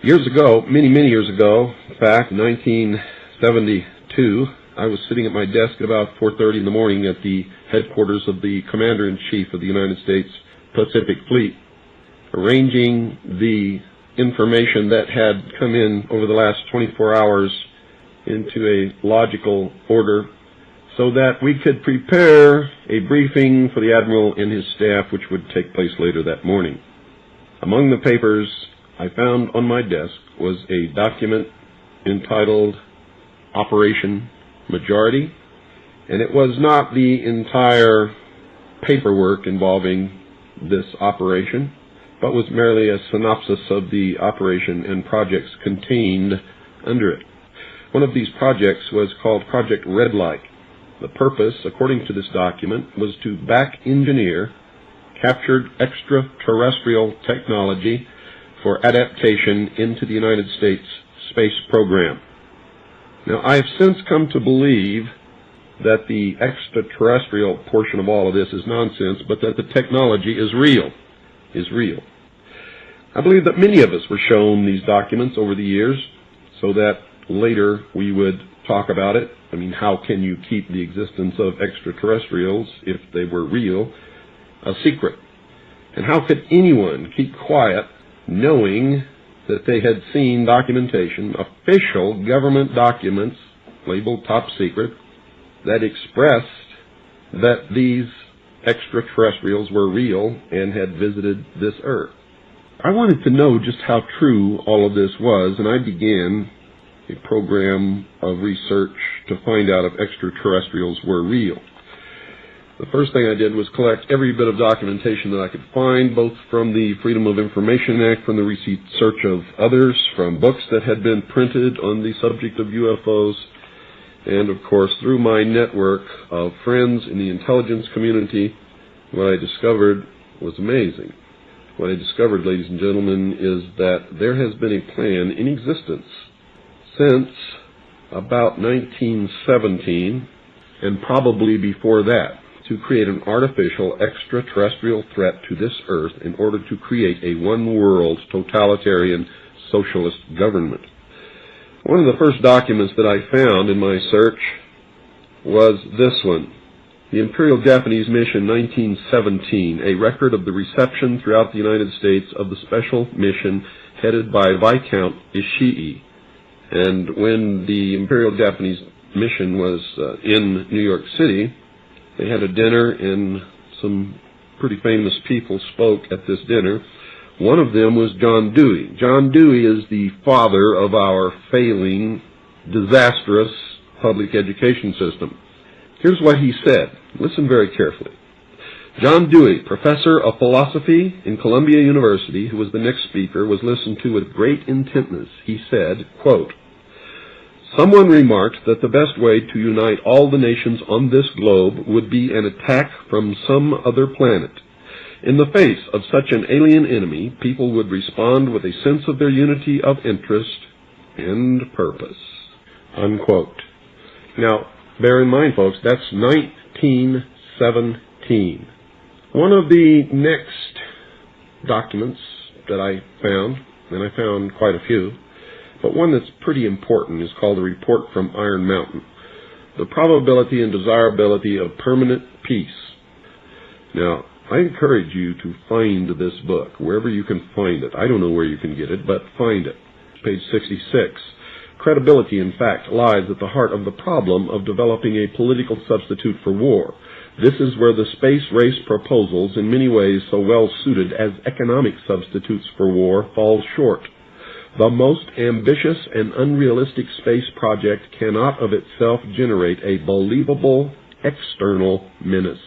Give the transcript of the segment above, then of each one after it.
Years ago, many years ago, in fact, 1972, I was sitting at my desk at about 4:30 in the morning at the headquarters of the Commander-in-Chief of the United States Pacific Fleet, arranging the information that had come in over the last 24 hours into a logical order so that we could prepare a briefing for the Admiral and his staff, which would take place later that morning. Among the papers I found on my desk was a document entitled Operation Majority, and it was not the entire paperwork involving this operation, but was merely a synopsis of the operation and projects contained under it. One of these projects was called Project Red Light. The purpose, according to this document, was to back-engineer captured extraterrestrial technology for adaptation into the United States space program. Now, I have since come to believe that the extraterrestrial portion of all of this is nonsense, but that the technology is real. I believe that many of us were shown these documents over the years so that later we would talk about it. I mean, how can you keep the existence of extraterrestrials, if they were real, a secret? And how could anyone keep quiet knowing that they had seen documentation, official government documents labeled top secret, that expressed that these extraterrestrials were real and had visited this Earth? I wanted to know just how true all of this was, and I began a program of research to find out if extraterrestrials were real. The first thing I did was collect every bit of documentation that I could find, both from the Freedom of Information Act, from the research of others, from books that had been printed on the subject of UFOs, and of course through my network of friends in the intelligence community. What I discovered was amazing. What I discovered, ladies and gentlemen, is that there has been a plan in existence since about 1917, and probably before that, to create an artificial extraterrestrial threat to this Earth in order to create a one-world totalitarian socialist government. One of the first documents that I found in my search was this one, the Imperial Japanese Mission 1917, a record of the reception throughout the United States of the special mission headed by Viscount Ishii. And when the Imperial Japanese Mission was in New York City, they had a dinner, and some pretty famous people spoke at this dinner. One of them was John Dewey. John Dewey is the father of our failing, disastrous public education system. Here's what he said. Listen very carefully. John Dewey, professor of philosophy in Columbia University, who was the next speaker, was listened to with great intentness. He said, quote, "Someone remarked that the best way to unite all the nations on this globe would be an attack from some other planet. In the face of such an alien enemy, people would respond with a sense of their unity of interest and purpose." Unquote. Now, bear in mind, folks, that's 1917. One of the next documents that I found, and I found quite a few, but one that's pretty important, is called the Report from Iron Mountain, the probability and desirability of permanent peace. Now, I encourage you to find this book, wherever you can find it. I don't know where you can get it, but find it. Page 66. Credibility, in fact, lies at the heart of the problem of developing a political substitute for war. This is where the space race proposals, in many ways so well suited as economic substitutes for war, fall short. The most ambitious and unrealistic space project cannot of itself generate a believable external menace.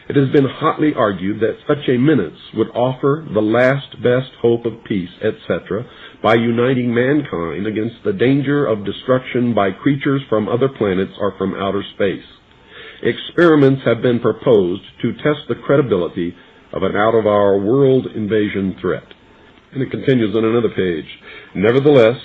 It has been hotly argued that such a menace would offer the last best hope of peace, etc., by uniting mankind against the danger of destruction by creatures from other planets or from outer space. Experiments have been proposed to test the credibility of an out-of-our-world invasion threat. And it continues on another page. Nevertheless,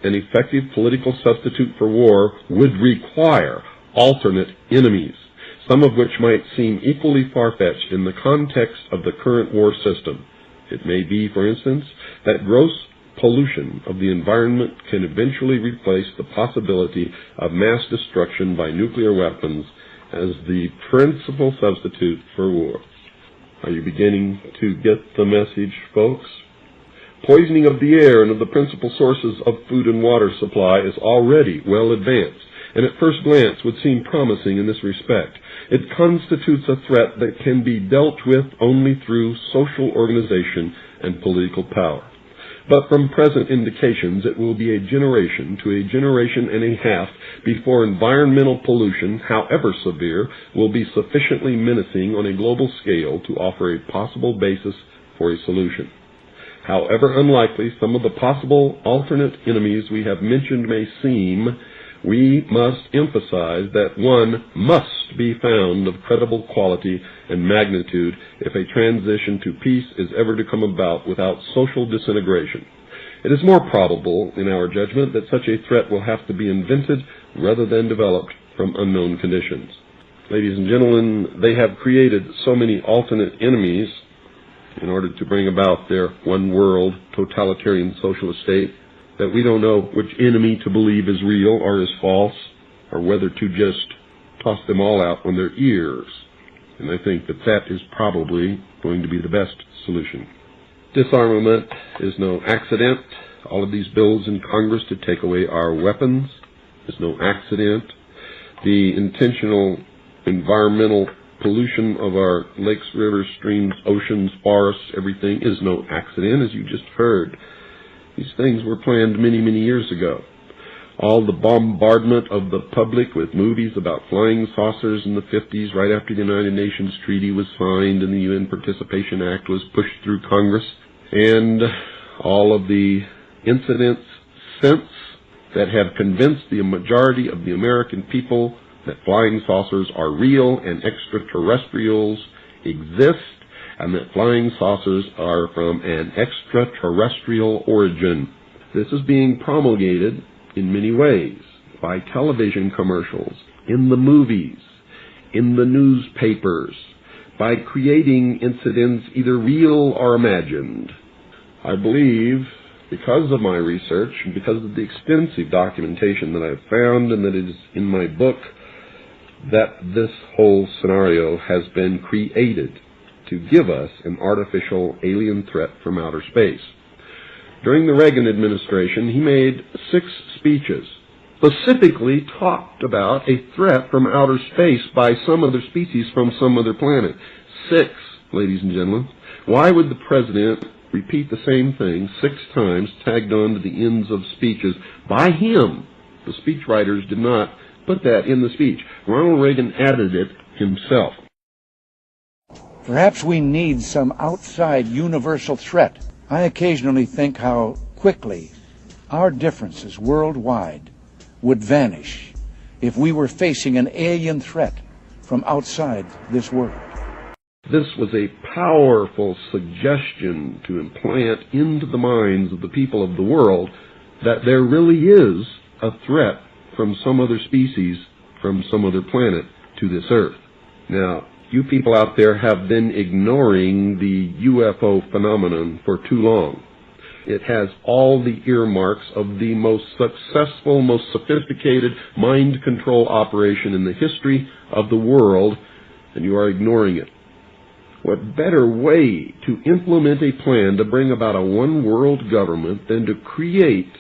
an effective political substitute for war would require alternate enemies, some of which might seem equally far-fetched in the context of the current war system. It may be, for instance, that gross pollution of the environment can eventually replace the possibility of mass destruction by nuclear weapons as the principal substitute for war. Are you beginning to get the message, folks? Poisoning of the air and of the principal sources of food and water supply is already well advanced, and at first glance would seem promising in this respect. It constitutes a threat that can be dealt with only through social organization and political power. But from present indications, it will be a generation to a generation and a half before environmental pollution, however severe, will be sufficiently menacing on a global scale to offer a possible basis for a solution. However unlikely some of the possible alternate enemies we have mentioned may seem, we must emphasize that one must be found of credible quality and magnitude if a transition to peace is ever to come about without social disintegration. It is more probable, in our judgment, that such a threat will have to be invented rather than developed from unknown conditions. Ladies and gentlemen, they have created so many alternate enemies in order to bring about their one-world totalitarian socialist state that we don't know which enemy to believe is real or is false, or whether to just toss them all out on their ears. And I think that that is probably going to be the best solution. Disarmament is no accident. All of these bills in Congress to take away our weapons is no accident. The intentional environmental pollution of our lakes, rivers, streams, oceans, forests, everything is no accident, as you just heard. These things were planned many, many years ago. All the bombardment of the public with movies about flying saucers in the 50s, right after the United Nations Treaty was signed and the UN Participation Act was pushed through Congress, and all of the incidents since that have convinced the majority of the American people that flying saucers are real and extraterrestrials exist, and that flying saucers are from an extraterrestrial origin. This is being promulgated in many ways, by television commercials, in the movies, in the newspapers, by creating incidents either real or imagined. I believe, because of my research, and because of the extensive documentation that I've found and that is in my book, that this whole scenario has been created to give us an artificial alien threat from outer space. During the Reagan administration, he made 6 speeches, specifically talked about a threat from outer space by some other species from some other planet. 6, ladies and gentlemen. Why would the president repeat the same thing 6 times, tagged on to the ends of speeches by him? The speechwriters did not put that in the speech. Ronald Reagan added it himself. Perhaps we need some outside universal threat. I occasionally think how quickly our differences worldwide would vanish if we were facing an alien threat from outside this world. This was a powerful suggestion to implant into the minds of the people of the world that there really is a threat from some other species, from some other planet to this earth. Now, you people out there have been ignoring the UFO phenomenon for too long. It has all the earmarks of the most successful, most sophisticated mind control operation in the history of the world, and you are ignoring it. What better way to implement a plan to bring about a one-world government than to create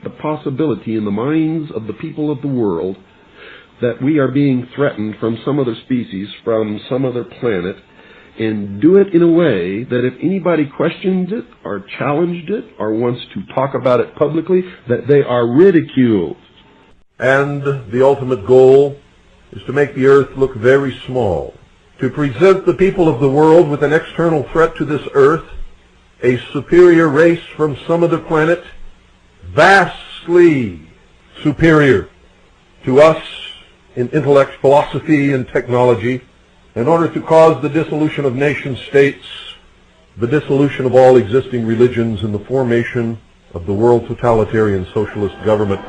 the possibility in the minds of the people of the world that we are being threatened from some other species, from some other planet, and do it in a way that if anybody questions it or challenged it or wants to talk about it publicly, that they are ridiculed. And the ultimate goal is to make the earth look very small, to present the people of the world with an external threat to this earth, a superior race from some other planet, vastly superior to us in intellect, philosophy, and technology, in order to cause the dissolution of nation-states, the dissolution of all existing religions, and the formation of the world totalitarian socialist government.